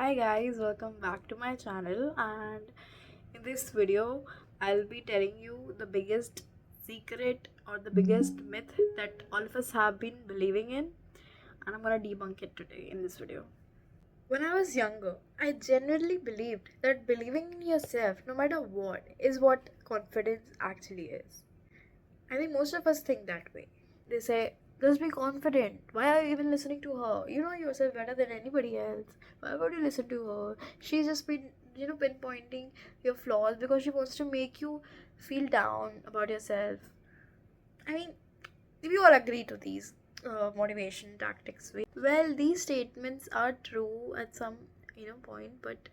Hi guys, welcome back to my channel, and in this video I'll be telling you the biggest secret or the biggest myth that all of us have been believing in, and I'm gonna debunk it today in this video. When I was younger, I genuinely believed that believing in yourself, no matter what, is what confidence actually is. I think most of us think that way. They say, just be confident. Why are you even listening to her? You know yourself better than anybody else. Why would you listen to her? She's just been, pinpointing your flaws because she wants to make you feel down about yourself. I mean, we all agree to these motivation tactics. Well, these statements are true at some, point, but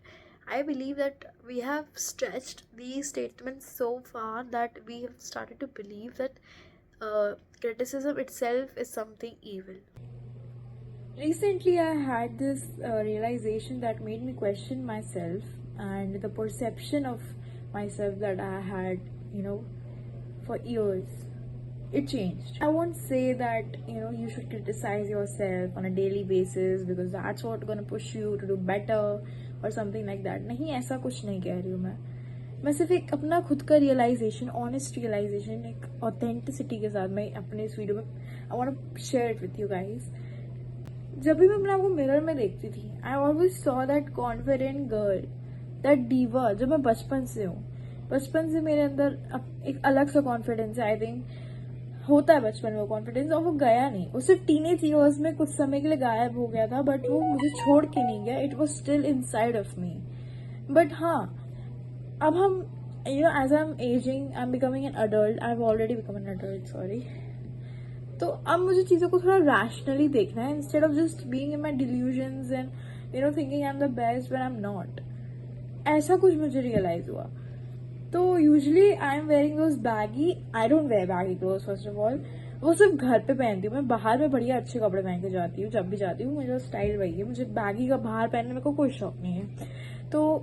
I believe that we have stretched these statements so far that we have started to believe that criticism itself is something evil. Recently, I had this realization that made me question myself and the perception of myself that I had, for years. It changed. I won't say that, you should criticize yourself on a daily basis because that's what's gonna push you to do better or something like that. नहीं, ऐसा कुछ नहीं कह रही हूँ मैं सिर्फ एक अपना खुद का रियलाइजेशन, ऑनेस्ट रियलाइजेशन, एक ऑथेंटिसिटी के साथ मैं अपने इस वीडियो में I want to share it with you guys. जब भी मैं अपने आप को मिरर में देखती थी, I always saw that confident girl, that diva जो मैं बचपन से हूँ. बचपन से मेरे अंदर एक अलग सा कॉन्फिडेंस है. आई थिंक होता है बचपन में वो कॉन्फिडेंस, और वो गया नहीं. वो सिर्फ टीनेज ईयर्स में कुछ समय के लिए गायब हो गया था, बट वो मुझे छोड़ के नहीं गया. It was still inside of me. But हाँ, अब हम as I am aging, I am becoming an adult. I have already become an adult, sorry. तो अब मुझे चीज़ों को थोड़ा रैशनली देखना है instead of just being in my delusions and thinking I am the best when I am not. ऐसा कुछ मुझे रियलाइज हुआ. तो usually I am wearing those baggy. I don't wear baggy cloth first of all. वो सिर्फ घर पे पहनती हूँ. मैं बाहर में बढ़िया अच्छे कपड़े पहन के जाती हूँ जब भी जाती हूँ. मेरा स्टाइल वही है. मुझे बैगी का बाहर पहनने में कोई शौक नहीं है. तो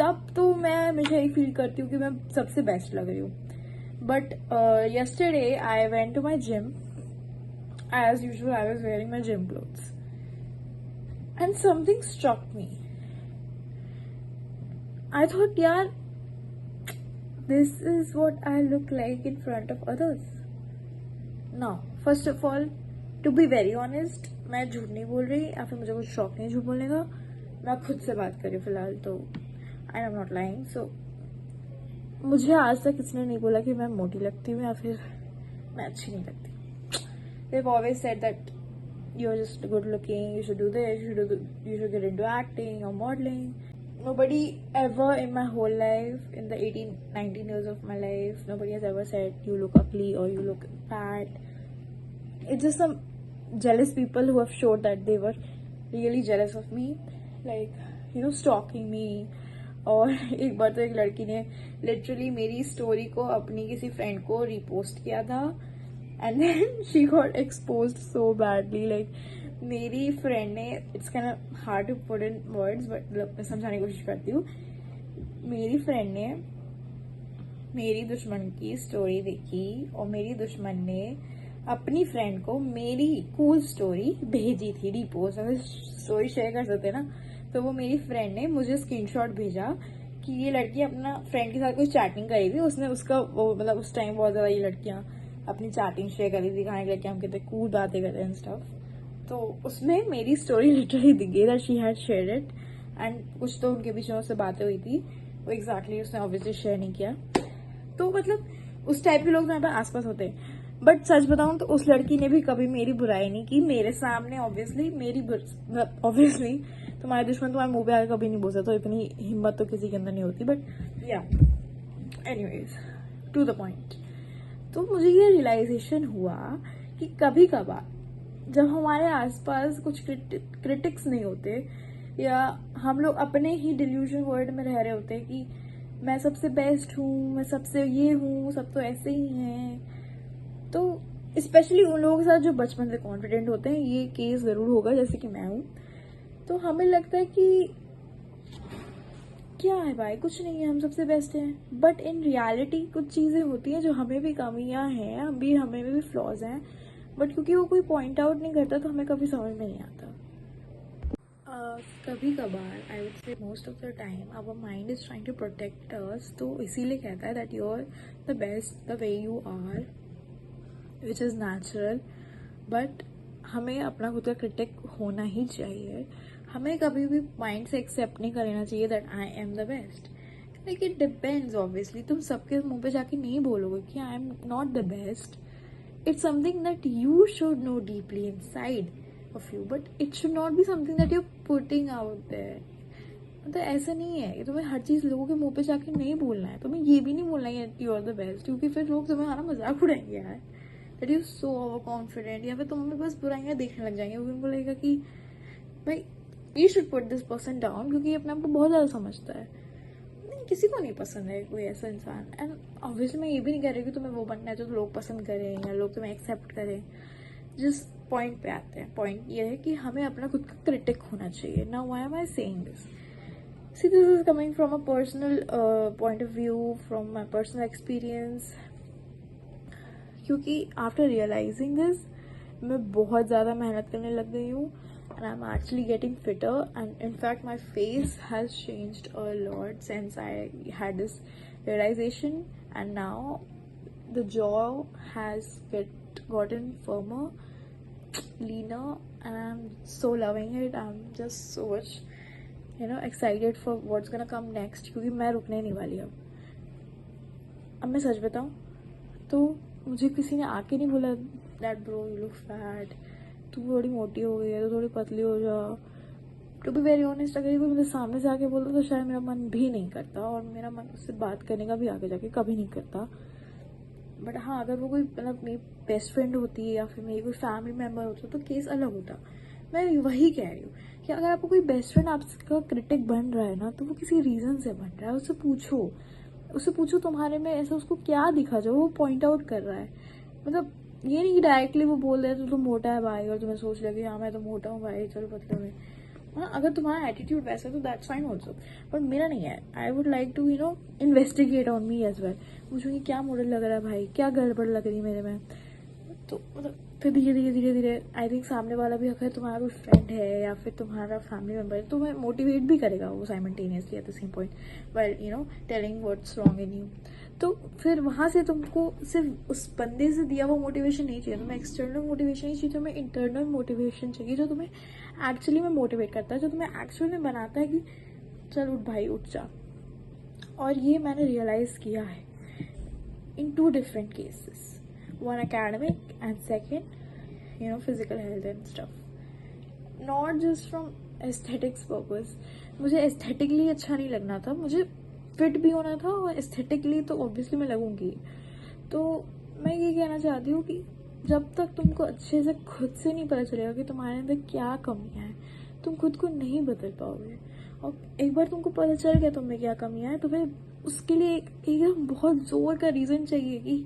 तब तो मैं हमेशा यही फील करती हूँ कि मैं सबसे बेस्ट लग रही हूँ. But yesterday I went to my gym. As usual, I was wearing my gym clothes. And something struck me. I thought, yaar, this is what I look like in front of others. Now, first of all, to be very honest, मैं झूठ नहीं बोल रही या फिर मुझे कुछ शौक नहीं झूठ बोलने का. मैं खुद से बात कर रही हूँ फिलहाल, तो I am not lying. So मुझे आज तक किसी ने नहीं बोला कि मैं मोटी लगती हूँ या फिर मैं अच्छी नहीं लगती. They've always said that you're just good looking, you should do this, you should get into acting or modeling. Nobody ever in my whole life, in the 18-19 years of my life, nobody has ever said you look ugly or you look fat. It's just some jealous people who have showed that they were really jealous of me, like, stalking me. और एक बार तो एक लड़की ने literally मेरी story को अपनी किसी फ्रेंड को रिपोस्ट किया था, and then she got exposed so badly. Like मेरी फ्रेंड ने, it's kind of hard to put in words but मैं समझाने की कोशिश करती हूँ. मेरी फ्रेंड ने मेरी दुश्मन की स्टोरी देखी और मेरी दुश्मन ने अपनी फ्रेंड को मेरी कूल स्टोरी भेजी थी रिपोस्ट. अगर स्टोरी शेयर कर सकते ना, तो वो मेरी फ्रेंड ने मुझे स्क्रीनशॉट भेजा कि ये लड़की अपना फ्रेंड के साथ कोई चैटिंग करी थी. उसने उसका वो मतलब उस टाइम बहुत ज्यादा ये लड़कियां अपनी चैटिंग शेयर करी थी, दिखाने के लिए कि हम कितने कूल बातें करते हैं स्टफ. तो उसमें मेरी स्टोरी लिटरली दिख गई that she had shared it. And कुछ तो उनके बीच में उससे बातें हुई थी, वो एग्जैक्टली उसने ऑब्वियसली शेयर नहीं किया. तो मतलब उस टाइप के लोग मेरे पास आसपास होते हैं. बट सच बताऊं तो उस लड़की ने भी कभी मेरी बुराई नहीं की मेरे सामने. ऑब्वियसली तुम्हारे दुश्मन तुम्हारे मुंह पे आकर कभी नहीं बोल सकते, तो इतनी हिम्मत तो किसी के अंदर नहीं होती. बट या एनीवेज, टू द पॉइंट. तो मुझे ये रियलाइजेशन हुआ कि कभी कभार जब हमारे आसपास कुछ क्रिटिक्स नहीं होते या हम लोग अपने ही डिल्यूजन वर्ल्ड में रह रहे होते हैं कि मैं सबसे बेस्ट हूँ, मैं सबसे ये हूँ, सब तो ऐसे ही हैं. तो स्पेशली उन लोगों के साथ जो बचपन से कॉन्फिडेंट होते हैं, ये केस जरूर होगा जैसे कि मैं हूँ. तो हमें लगता है कि क्या है भाई, कुछ नहीं है, हम सबसे बेस्ट हैं. बट इन रियलिटी कुछ चीज़ें होती हैं जो हमें भी कमियां हैं, हमें भी फ्लॉज हैं, बट क्योंकि वो कोई पॉइंट आउट नहीं करता तो हमें कभी समझ में नहीं आता. कभी कभार, I would say most of the time, our mind is trying to protect us, तो इसीलिए कहता है that you are the best the way you are, which is natural. But हमें अपना खुद का क्रिटिक होना ही चाहिए. हमें कभी भी माइंड से एक्सेप्ट नहीं कर लेना चाहिए that I am the best. Like it depends obviously. तुम सबके मुंह पे जाके नहीं बोलोगे कि आई am not the best. It's something that you should know deeply inside of you, but it should not be something that you're putting out there. मतलब ऐसा नहीं है कि तुम्हें हर चीज़ लोगों के मुंह पे जाके नहीं बोलना है. तुम्हें ये भी नहीं बोलना है यू आर द बेस्ट, क्योंकि फिर लोग तुम्हें हमारा मजाक उड़ाएंगे यार, that you so over confident. या फिर तुम्हें बस बुराइयाँ देखने लग जाएंगे. वो उनको लगेगा कि भाई you should put this person down, क्योंकि अपने आप को बहुत ज़्यादा समझता है. किसी को नहीं पसंद है कोई ऐसा इंसान. एंड ऑब्वियसली मैं ये भी नहीं कह रही कि तुम्हें वो बनना है जो लोग पसंद करें या लोग तुम्हें एक्सेप्ट करें. जिस पॉइंट पे आते हैं, पॉइंट ये है कि हमें अपना खुद का क्रिटिक होना चाहिए. Now why am I saying this? See, this is coming from a personal point of view, from my personal experience. क्योंकि आफ्टर रियलाइजिंग दिस मैं बहुत ज़्यादा मेहनत करने लग गई हूँ. And I'm actually getting fitter, and in fact my face has changed a lot since I had this realization. And now the jaw has gotten firmer, leaner, and I'm so loving it. I'm just so much excited for what's gonna come next, क्योंकि मैं रुकने नहीं वाली. अब मैं सच बताऊँ तो मुझे किसी ने आके नहीं बोला that bro you look fat, तू थोड़ी मोटी हो गई है तो थोड़ी पतली हो जा. टू बी वेरी ऑनेस्ट, अगर कोई मेरे सामने से आके बोलता तो शायद मेरा मन भी नहीं करता, और मेरा मन उससे बात करने का भी आगे जाके कभी नहीं करता. बट हाँ, अगर वो कोई मतलब मेरी बेस्ट फ्रेंड होती है या फिर मेरी कोई फैमिली मेम्बर होता तो केस अलग होता. मैं वही कह रही हूँ कि अगर आपको कोई बेस्ट फ्रेंड आपका क्रिटिक बन रहा है ना, तो वो किसी रीज़न से बन रहा है. उससे पूछो तुम्हारे में ऐसा उसको क्या दिखा जो वो पॉइंट आउट कर रहा है. मतलब ये नहीं कि डायरेक्टली वो बोल रहे तो तुम मोटा है भाई, और तुम्हें सोच लगे हाँ मैं तो मोटा हूँ भाई, चलो पतले में. हाँ, अगर तुम्हारा एटीट्यूड वैसा है तो दैट्स फाइन ऑल्सो, बट मेरा नहीं है. I would like to investigate on me as well. पूछूंगी क्या मॉडल लग रहा है भाई, क्या गड़बड़ लग रही है मेरे में. तो मतलब फिर धीरे धीरे आई थिंक सामने वाला भी अगर तुम्हारा कोई फ्रेंड है या फिर तुम्हारा फैमिली मेम्बर है तो मैं मोटिवेट भी करेगा वो simultaneously at the same point, well telling what's wrong in you. तो फिर वहाँ से तुमको सिर्फ उस बंदे से दिया हुआ मोटिवेशन नहीं चाहिए. तुम्हें एक्सटर्नल मोटिवेशन नहीं चाहिए, तुम्हें इंटरनल मोटिवेशन चाहिए जो तुम्हें एक्चुअली में मोटिवेट करता है, जो तुम्हें एक्चुअली में बनाता है कि चल उठ भाई उठ जा. और ये मैंने रियलाइज किया है in 2 different cases, one academic and second physical health and stuff, not just from aesthetics purpose. मुझे aesthetically अच्छा नहीं लगना था, मुझे फिट भी होना था, और aesthetically तो obviously मैं लगूंगी. तो मैं ये कहना चाहती हूँ कि जब तक तुमको अच्छे से खुद से नहीं पता चलेगा कि तुम्हारे अंदर क्या कमियाँ हैं, तुम खुद को नहीं बदल पाओगे. और एक बार तुमको पता चल गया तुम्हें क्या कमियाँ हैं, तुम्हें उसके लिए एकदम बहुत जोर का रीज़न चाहिए कि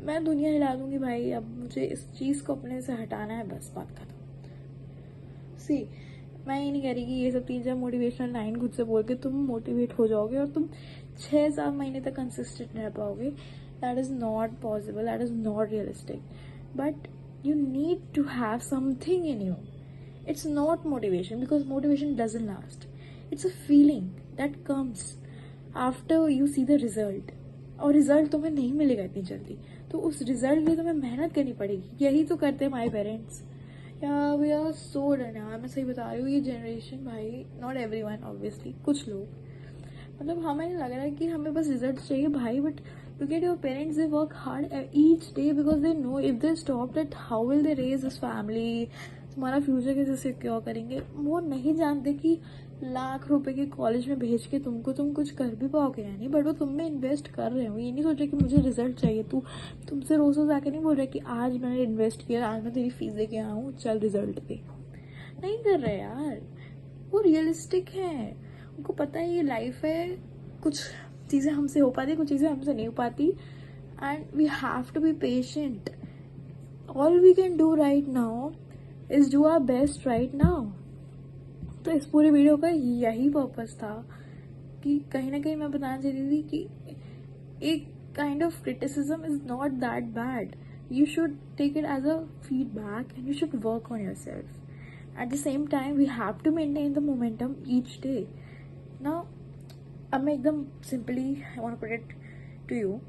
मैं दुनिया हिला दूंगी भाई, अब मुझे इस चीज़ को अपने से हटाना है, बस बात खत्म. सी, मैं ये नहीं कह रही कि ये सब 3-4 मोटिवेशनल लाइन खुद से बोल के तुम मोटिवेट हो जाओगे और तुम 6-7 महीने तक कंसिस्टेंट रह पाओगे. That is not possible, that is not realistic. But you need to have something in you. It's not motivation, because motivation doesn't last. It's a feeling that comes after you see the result. और result तुम्हें नहीं मिलेगा इतनी जल्दी, तो उस result के लिए तुम्हें मेहनत करनी पड़ेगी. यही तो करते हैं हमारे पेरेंट्स. या वी आर सो डन यार, मैं सही बता रही हूँ. ये जनरेशन भाई, नॉट एवरीवन ऑब्वियसली, कुछ लोग, मतलब हमें लग रहा है कि हमें बस रिजल्ट चाहिए भाई. But look at your parents, they work hard each day because they know if they stop that how will they raise this family, तुम्हारा फ्यूचर कैसे सिक्योर करेंगे. वो नहीं जानते कि लाख रुपए के कॉलेज में भेज के तुम कुछ कर भी पाओगे या नहीं, बट वो तुम में इन्वेस्ट कर रहे हो. ये नहीं सोच रहे कि मुझे रिजल्ट चाहिए. तुमसे रोज रोज आके नहीं बोल रहे कि आज मैंने इन्वेस्ट किया, आज मैं तेरी फीस दे के आऊँ, चल रिजल्ट दे. नहीं कर रहे यार. वो रियलिस्टिक है, उनको पता है ये लाइफ है, कुछ चीज़ें हमसे हो पाती, कुछ चीज़ें हमसे नहीं हो पाती. And we have to be patient. All we can do right now is do our best right now. तो इस पूरी वीडियो का यही पर्पस था कि कहीं ना कहीं मैं बताना चाहती थी कि एक kind of criticism is not that bad. You should take it as a feedback and you should work on yourself. At the same time, we have to maintain the momentum each day. Now, अब मैं एकदम simply I want to put it to you.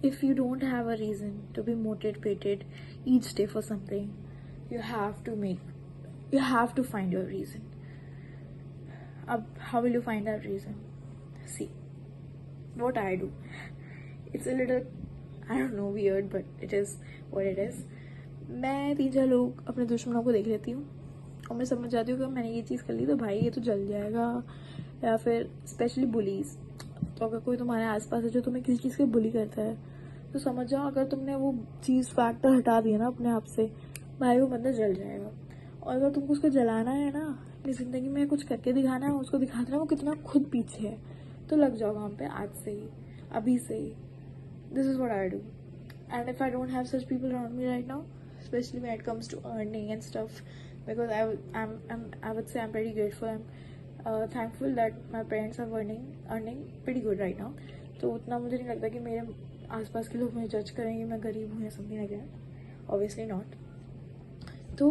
If you don't have a reason to be motivated each day for something, you have to find your reason. How will you find that reason? See, what I do. It's a little, I don't know, weird, but it is what it is. मैं 3-4 लोग अपने दुश्मनों को देख लेती हूँ और मैं समझ जाती हूँ कि मैंने ये चीज़ कर ली तो भाई ये तो जल जाएगा. या फिर स्पेशली बुलीज, तो अगर कोई तुम्हारे आसपास है जो तुम्हें किसी चीज़ के बुली करता है तो समझ जाओ अगर तुमने वो चीज़ फैक्टर हटा दिया ना अपने आप से, भाई वो बंदा जल जाएगा. और अगर तुमको उसको जलाना है ना, अपनी ज़िंदगी में कुछ करके दिखाना है, उसको दिखाना है वो कितना खुद पीछे है, तो लग जाओ काम पे आज से ही, अभी से ही. This is what I do. And if I don't have such people around me right now, especially when it comes to earning and stuff, because I would say I'm pretty grateful. I'm thankful that my parents are earning pretty good right now. तो उतना मुझे नहीं लगता कि मेरे आसपास के लोग मुझे जज करेंगे मैं गरीब हूँ या something like that. Obviously not. तो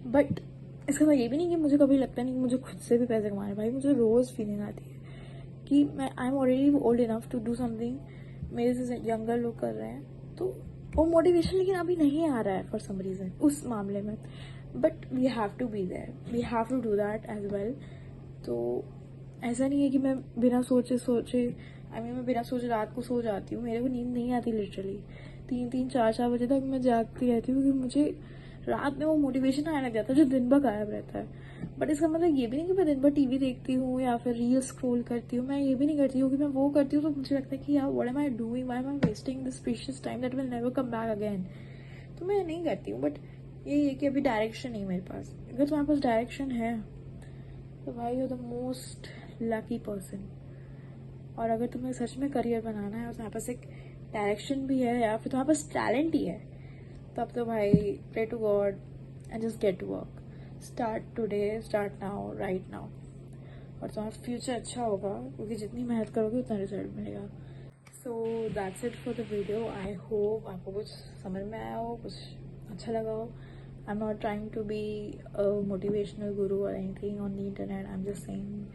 बट इसका मतलब ये भी नहीं कि मुझे कभी लगता नहीं कि मुझे खुद से भी पैसे कमाने. भाई मुझे रोज़ फीलिंग आती है कि मैं I am already old enough to do something. मेरे से यंगर लोग कर रहे हैं तो वो मोटिवेशन लेकिन अभी नहीं आ रहा है फॉर सम रीज़न उस मामले में. But we have to be there, we have to do that as well. तो ऐसा नहीं है कि मैं बिना सोचे मैं बिना सोचे रात को सो जाती हूँ. मेरे को नींद नहीं आती लिटरली. 3-3, 4-4 बजे तक मैं जागती रहती हूँ क्योंकि मुझे रात में वो मोटिवेशन आने लग जाता है जो दिन भर गायब रहता है. बट इसका मतलब ये भी नहीं कि मैं दिन भर टीवी देखती हूँ या फिर रील स्क्रॉल करती हूँ. मैं ये भी नहीं करती हूँ कि मैं वो करती हूँ तो मुझे लगता है कि यार what am I doing, why am I wasting this precious time that will never come back again. तो मैं नहीं करती हूँ. बट ये है कि अभी डायरेक्शन नहीं मेरे पास. अगर तुम्हारे पास डायरेक्शन है तो भाई you the most lucky person. और अगर तुम्हें सच में करियर बनाना है और तुम्हारे पास एक डायरेक्शन भी है या फिर तुम्हारे पास टैलेंट ही है, तब तो भाई pray to God and just get to work. Start today, start now, right now. और तुम्हारा फ्यूचर अच्छा होगा क्योंकि जितनी मेहनत करोगे उतना रिजल्ट मिलेगा. So that's it for the video. I hope आपको कुछ समझ में आया हो, कुछ अच्छा लगा हो. I am not trying to be a motivational guru और anything on the internet. I am just saying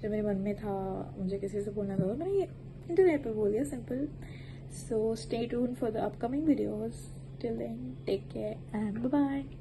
जो मेरे मन में था, मुझे किसी से बोलना था, मैंने ये इंटरनेट पे बोल दिया, simple. So stay tuned for the upcoming videos. Till then, take care and bye-bye.